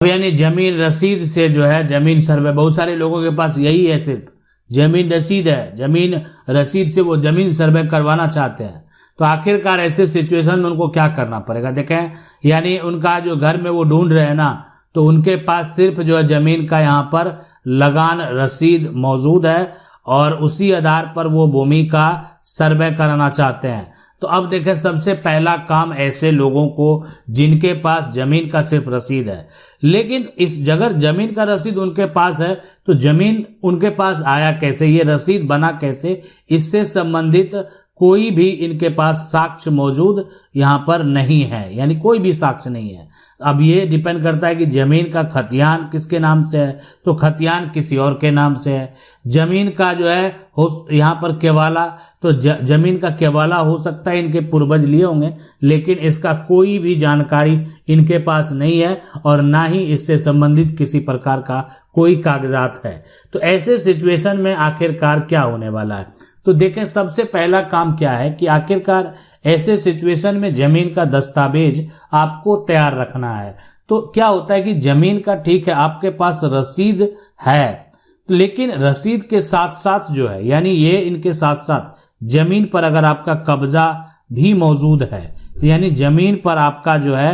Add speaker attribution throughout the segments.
Speaker 1: यानी जमीन रसीद से जो है जमीन सर्वे, बहुत सारे लोगों के पास यही है, सिर्फ जमीन रसीद है, जमीन रसीद से वो जमीन सर्वे करवाना चाहते हैं। तो आखिरकार ऐसे सिचुएशन में उनको क्या करना पड़ेगा, देखें, यानी उनका जो घर में वो ढूंढ रहे हैं ना, तो उनके पास सिर्फ जो है जमीन का यहाँ पर लगान रसीद मौजूद है और उसी आधार पर वो भूमि का सर्वे कराना चाहते हैं। तो अब देखें, सबसे पहला काम ऐसे लोगों को जिनके पास जमीन का सिर्फ रसीद है, लेकिन इस जगह जमीन का रसीद उनके पास है, तो जमीन उनके पास आया कैसे, ये रसीद बना कैसे, इससे संबंधित कोई भी इनके पास साक्ष्य मौजूद यहाँ पर नहीं है, यानी कोई भी साक्ष्य नहीं है। अब ये डिपेंड करता है कि जमीन का खतियान किसके नाम से है, तो खतियान किसी और के नाम से है। जमीन का जो है हो यहाँ पर केवाला, तो जमीन का केवाला हो सकता है इनके पूर्वज लिए होंगे, लेकिन इसका कोई भी जानकारी इनके पास नहीं है और ना ही इससे संबंधित किसी प्रकार का कोई कागजात है। तो ऐसे सिचुएशन में आखिरकार क्या होने वाला है, तो देखें, सबसे पहला काम क्या है कि आखिरकार ऐसे सिचुएशन में जमीन का दस्तावेज आपको तैयार रखना है। तो क्या होता है कि जमीन का, ठीक है, आपके पास रसीद है, लेकिन रसीद के साथ साथ जो है, यानी ये इनके साथ साथ जमीन पर अगर आपका कब्जा भी मौजूद है, यानी जमीन पर आपका जो है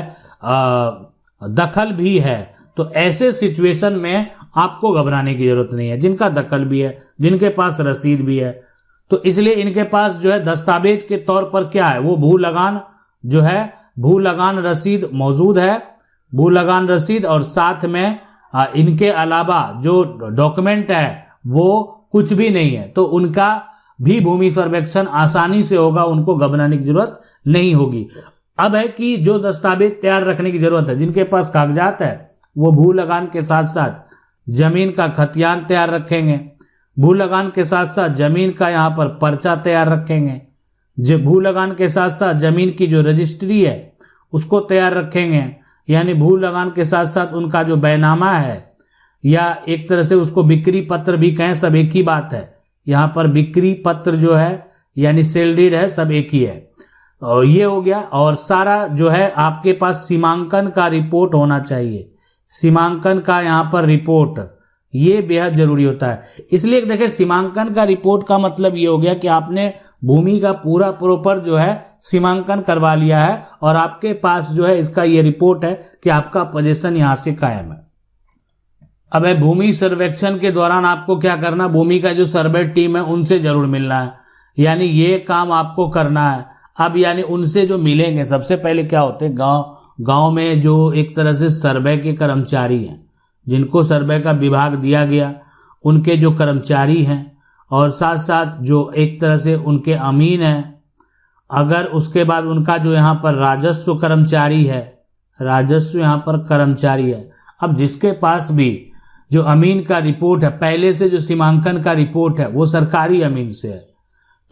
Speaker 1: दखल भी है, तो ऐसे सिचुएशन में आपको घबराने की जरूरत नहीं है। जिनका दखल भी है, जिनके पास रसीद भी है, तो इसलिए इनके पास जो है दस्तावेज के तौर पर क्या है, वो भू लगान जो है, भू लगान रसीद मौजूद है, भू लगान रसीद, और साथ में इनके अलावा जो डॉक्यूमेंट है वो कुछ भी नहीं है, तो उनका भी भूमि सर्वेक्षण आसानी से होगा, उनको घबराने की जरूरत नहीं होगी। अब है कि जो दस्तावेज तैयार रखने की जरूरत है, जिनके पास कागजात है वो भू लगान के साथ साथ जमीन का खतियान तैयार रखेंगे, भू लगान के साथ साथ जमीन का यहाँ पर पर्चा तैयार रखेंगे, भू लगान के साथ साथ जमीन की जो रजिस्ट्री है उसको तैयार रखेंगे, यानी भू लगान के साथ साथ उनका जो बैनामा है, या एक तरह से उसको बिक्री पत्र भी कहें, सब एक ही बात है। यहाँ पर बिक्री पत्र जो है यानी सेल डीड है, सब एक ही है। और ये हो गया, और सारा जो है आपके पास सीमांकन का रिपोर्ट होना चाहिए, सीमांकन का यहाँ पर रिपोर्ट, ये बेहद जरूरी होता है। इसलिए देखिए, सीमांकन का रिपोर्ट का मतलब ये हो गया कि आपने भूमि का पूरा प्रॉपर जो है सीमांकन करवा लिया है और आपके पास जो है इसका ये रिपोर्ट है कि आपका पोजीशन यहाँ से कायम है। अब भूमि सर्वेक्षण के दौरान आपको क्या करना, भूमि का जो सर्वे टीम है उनसे जरूर मिलना है, यानी ये काम आपको करना है। अब यानी उनसे जो मिलेंगे, सबसे पहले क्या होते हैं, गांव में जो एक तरह से सर्वे के कर्मचारी हैं, जिनको सर्वे का विभाग दिया गया, उनके जो कर्मचारी हैं, और साथ साथ जो एक तरह से उनके अमीन हैं, अगर उसके बाद उनका जो यहाँ पर राजस्व कर्मचारी है, राजस्व यहाँ पर कर्मचारी है। अब जिसके पास भी जो अमीन का रिपोर्ट है, पहले से जो सीमांकन का रिपोर्ट है वो सरकारी अमीन से है,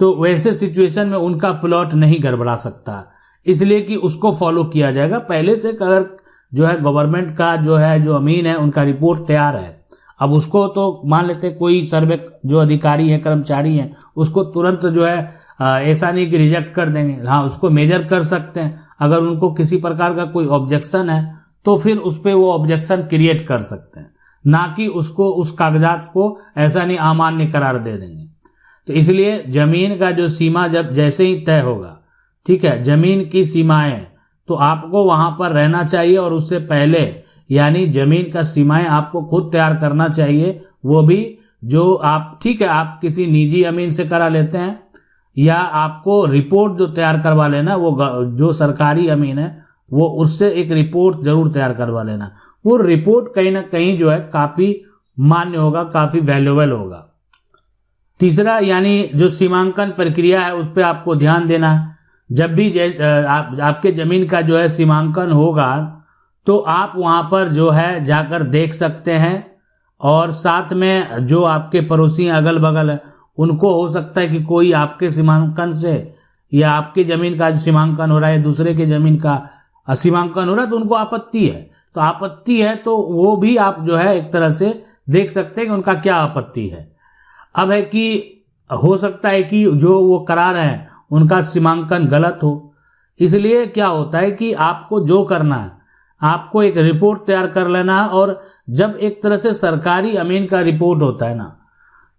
Speaker 1: तो वैसे सिचुएशन में उनका प्लॉट नहीं गड़बड़ा सकता, इसलिए कि उसको फॉलो किया जाएगा। पहले से अगर जो है गवर्नमेंट का जो है जो अमीन है उनका रिपोर्ट तैयार है, अब उसको तो मान लेते कोई सर्वे जो अधिकारी है, कर्मचारी हैं, उसको तुरंत जो है ऐसा नहीं कि रिजेक्ट कर देंगे, हाँ उसको मेजर कर सकते हैं। अगर उनको किसी प्रकार का कोई ऑब्जेक्शन है तो फिर उस पर वो ऑब्जेक्शन क्रिएट कर सकते हैं, ना कि उसको उस कागजात को ऐसा नहीं अमान्य करार दे देंगे। तो इसलिए जमीन का जो सीमा जब जैसे ही तय होगा, ठीक है, जमीन की सीमाएं, तो आपको वहां पर रहना चाहिए, और उससे पहले यानी जमीन का सीमाएं आपको खुद तैयार करना चाहिए, वो भी जो आप, ठीक है, आप किसी निजी अमीन से करा लेते हैं, या आपको रिपोर्ट जो तैयार करवा लेना, वो जो सरकारी अमीन है वो उससे एक रिपोर्ट जरूर तैयार करवा लेना। वो रिपोर्ट कहीं ना कहीं जो है काफी मान्य होगा, काफी वैल्यूएबल होगा। तीसरा, यानी जो सीमांकन प्रक्रिया है उस पर आपको ध्यान देना है। जब भी आपके जमीन का जो है सीमांकन होगा तो आप वहां पर जो है जाकर देख सकते हैं, और साथ में जो आपके पड़ोसी अगल बगल है उनको हो सकता है कि कोई आपके सीमांकन से, या आपके जमीन का जो सीमांकन हो रहा है दूसरे के जमीन का सीमांकन हो रहा है, तो उनको आपत्ति है, तो आपत्ति है तो वो भी आप जो है एक तरह से देख सकते हैं कि उनका क्या आपत्ति है। अब है कि हो सकता है कि जो वो करा रहे हैं उनका सीमांकन गलत हो, इसलिए क्या होता है कि आपको जो करना है, आपको एक रिपोर्ट तैयार कर लेना है। और जब एक तरह से सरकारी अमीन का रिपोर्ट होता है ना,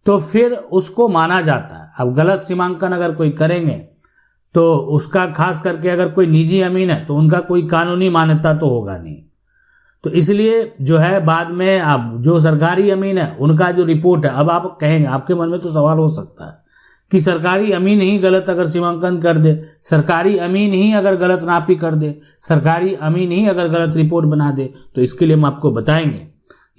Speaker 1: तो फिर उसको माना जाता है। अब गलत सीमांकन अगर कोई करेंगे तो उसका खास करके अगर कोई निजी अमीन है तो उनका कोई कानूनी मान्यता तो होगा नहीं। तो इसलिए जो है बाद में अब जो सरकारी अमीन है उनका जो रिपोर्ट है, अब आप कहेंगे, आपके मन में तो सवाल हो सकता है कि सरकारी अमीन ही गलत अगर सीमांकन कर दे, सरकारी अमीन ही अगर गलत नापी कर दे, सरकारी अमीन ही अगर गलत रिपोर्ट बना दे, तो इसके लिए हम आपको बताएंगे,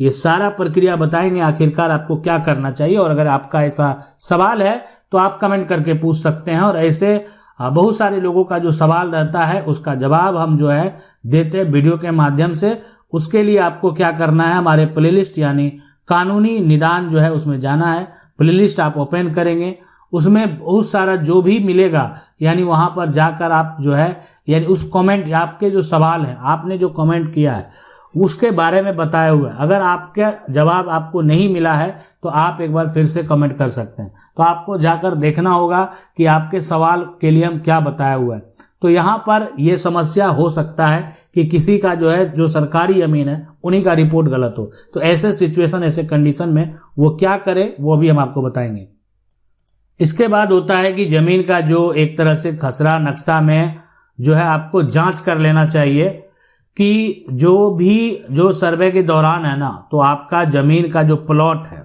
Speaker 1: ये सारा प्रक्रिया बताएंगे आखिरकार आपको क्या करना चाहिए। और अगर आपका ऐसा सवाल है तो आप कमेंट करके पूछ सकते हैं, और ऐसे बहुत सारे लोगों का जो सवाल रहता है उसका जवाब हम जो है देते हैं वीडियो के माध्यम से। उसके लिए आपको क्या करना है, हमारे प्लेलिस्ट यानी कानूनी निदान जो है उसमें जाना है। प्लेलिस्ट आप ओपन करेंगे, उसमें बहुत सारा जो भी मिलेगा, यानी वहाँ पर जाकर आप जो है यानी उस कमेंट, आपके जो सवाल हैं, आपने जो कमेंट किया है उसके बारे में बताया हुआ है। अगर आपका जवाब आपको नहीं मिला है तो आप एक बार फिर से कमेंट कर सकते हैं। तो आपको जाकर देखना होगा कि आपके सवाल के लिए हम क्या बताया हुआ है। तो यहाँ पर यह समस्या हो सकता है कि किसी का जो है, जो सरकारी अमीन है, उन्हीं का रिपोर्ट गलत हो। तो ऐसे सिचुएशन, ऐसे कंडीशन में वो क्या करे वो भी हम आपको बताएंगे। इसके बाद होता है कि जमीन का जो एक तरह से खसरा नक्शा में जो है आपको जांच कर लेना चाहिए कि जो सर्वे के दौरान है ना, तो आपका जमीन का जो प्लॉट है,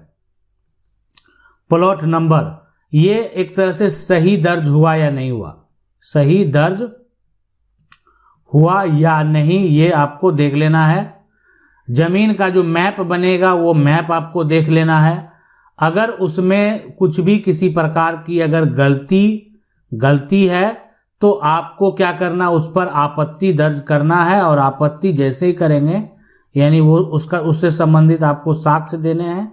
Speaker 1: प्लॉट नंबर, ये एक तरह से सही दर्ज हुआ या नहीं हुआ, सही दर्ज हुआ या नहीं, ये आपको देख लेना है। जमीन का जो मैप बनेगा वो मैप आपको देख लेना है। अगर उसमें कुछ भी किसी प्रकार की अगर गलती है तो आपको क्या करना, उस पर आपत्ति दर्ज करना है। और आपत्ति जैसे ही करेंगे यानी वो उससे संबंधित आपको साक्ष्य देने हैं,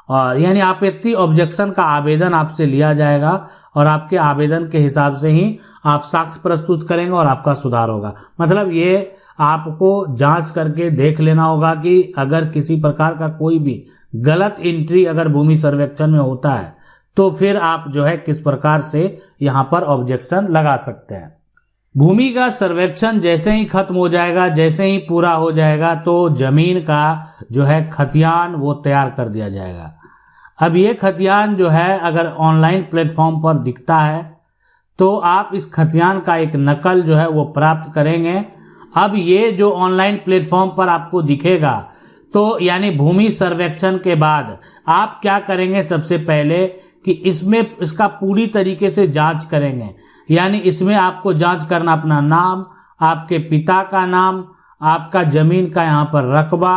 Speaker 1: और यानी आपत्ति ऑब्जेक्शन का आवेदन आपसे लिया जाएगा और आपके आवेदन के हिसाब से ही आप साक्ष्य प्रस्तुत करेंगे और आपका सुधार होगा। मतलब ये आपको जांच करके देख लेना होगा कि अगर किसी प्रकार का कोई भी गलत एंट्री अगर भूमि सर्वेक्षण में होता है तो फिर आप जो है किस प्रकार से यहाँ पर ऑब्जेक्शन लगा सकते हैं। भूमि का सर्वेक्षण जैसे ही खत्म हो जाएगा, जैसे ही पूरा हो जाएगा, तो जमीन का जो है खतियान वो तैयार कर दिया जाएगा। अब ये खतियान जो है अगर ऑनलाइन प्लेटफॉर्म पर दिखता है तो आप इस खतियान का एक नकल जो है वो प्राप्त करेंगे। अब ये जो ऑनलाइन प्लेटफॉर्म पर आपको दिखेगा, तो यानी भूमि सर्वेक्षण के बाद आप क्या करेंगे, सबसे पहले कि इसका पूरी तरीके से जांच करेंगे। यानी इसमें आपको जांच करना अपना नाम, आपके पिता का नाम, आपका जमीन का यहाँ पर रकबा,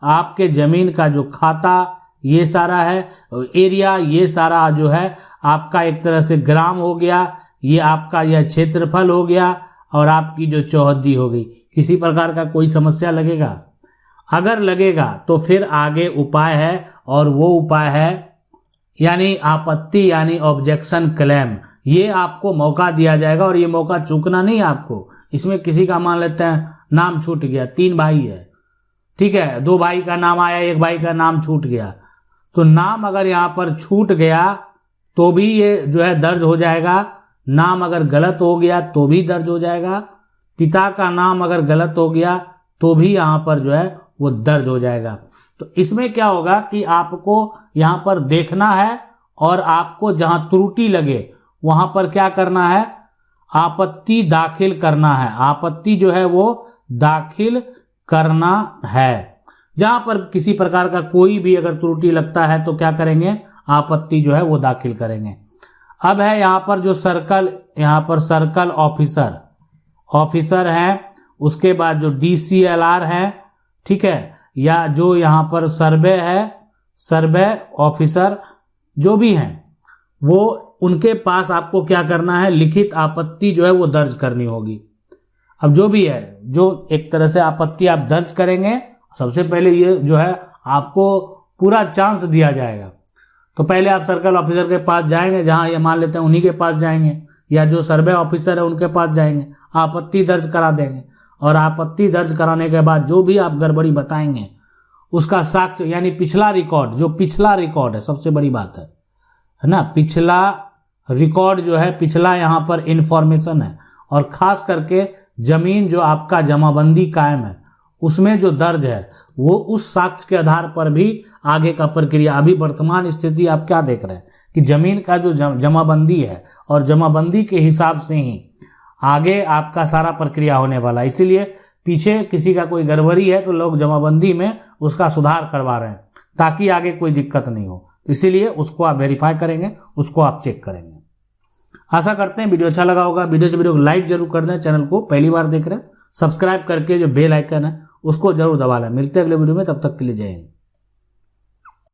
Speaker 1: आपके जमीन का जो खाता, ये सारा है एरिया, ये सारा जो है आपका एक तरह से ग्राम हो गया, ये आपका यह क्षेत्रफल हो गया, और आपकी जो चौहद्दी हो गई। किसी प्रकार का कोई समस्या लगेगा, अगर लगेगा तो फिर आगे उपाय है, और वो उपाय है यानी आपत्ति यानी ऑब्जेक्शन क्लेम। ये आपको मौका दिया जाएगा और ये मौका चूकना नहीं आपको। इसमें किसी का मान लेते हैं नाम छूट गया, 3 भाई है, ठीक है, 2 भाई का नाम आया, 1 भाई का नाम छूट गया, तो नाम अगर यहाँ पर छूट गया तो भी ये जो है दर्ज हो जाएगा। नाम अगर गलत हो गया तो भी दर्ज हो जाएगा। पिता का नाम अगर गलत हो गया तो भी यहाँ पर जो है वो दर्ज हो जाएगा। तो इसमें क्या होगा कि आपको यहाँ पर देखना है, और आपको जहाँ त्रुटि लगे वहाँ पर क्या करना है, आपत्ति दाखिल करना है। आपत्ति जो है वो दाखिल करना है। जहाँ पर किसी प्रकार का कोई भी अगर त्रुटि लगता है तो क्या करेंगे, आपत्ति जो है वो दाखिल करेंगे। अब है यहाँ पर जो सर्कल ऑफिसर है, उसके बाद जो DCLR है, ठीक है, या जो यहाँ पर सर्वे ऑफिसर जो भी हैं, वो उनके पास आपको क्या करना है, लिखित आपत्ति जो है वो दर्ज करनी होगी। अब जो भी है, जो एक तरह से आपत्ति आप दर्ज करेंगे, सबसे पहले ये जो है आपको पूरा चांस दिया जाएगा। तो पहले आप सर्कल ऑफिसर के पास जाएंगे, जहां ये मान लेते हैं उन्हीं के पास जाएंगे, या जो सर्वे ऑफिसर है उनके पास जाएंगे, आपत्ति दर्ज करा देंगे। और आपत्ति दर्ज कराने के बाद जो भी आप गड़बड़ी बताएंगे उसका साक्ष्य यानी पिछला रिकॉर्ड, जो पिछला रिकॉर्ड है, सबसे बड़ी बात है ना, पिछला रिकॉर्ड जो है, पिछला यहाँ पर इंफॉर्मेशन है, और खास करके जमीन जो आपका जमाबंदी कायम है उसमें जो दर्ज है वो उस साक्ष्य के आधार पर भी आगे का प्रक्रिया, अभी वर्तमान स्थिति आप क्या देख रहे हैं कि जमीन का जो जमाबंदी है और जमाबंदी के हिसाब से ही आगे आपका सारा प्रक्रिया होने वाला है। इसीलिए पीछे किसी का कोई गड़बड़ी है तो लोग जमाबंदी में उसका सुधार करवा रहे हैं ताकि आगे कोई दिक्कत नहीं हो। इसीलिए उसको आप वेरीफाई करेंगे, उसको आप चेक करेंगे। आशा करते हैं वीडियो अच्छा लगा होगा। वीडियो को लाइक जरूर कर दें। चैनल को पहली बार देख रहे हैं सब्सक्राइब करके जो बेल आइकन है उसको जरूर दबा लें। मिलते हैं अगले वीडियो में, तब तक के लिए जय हिंद।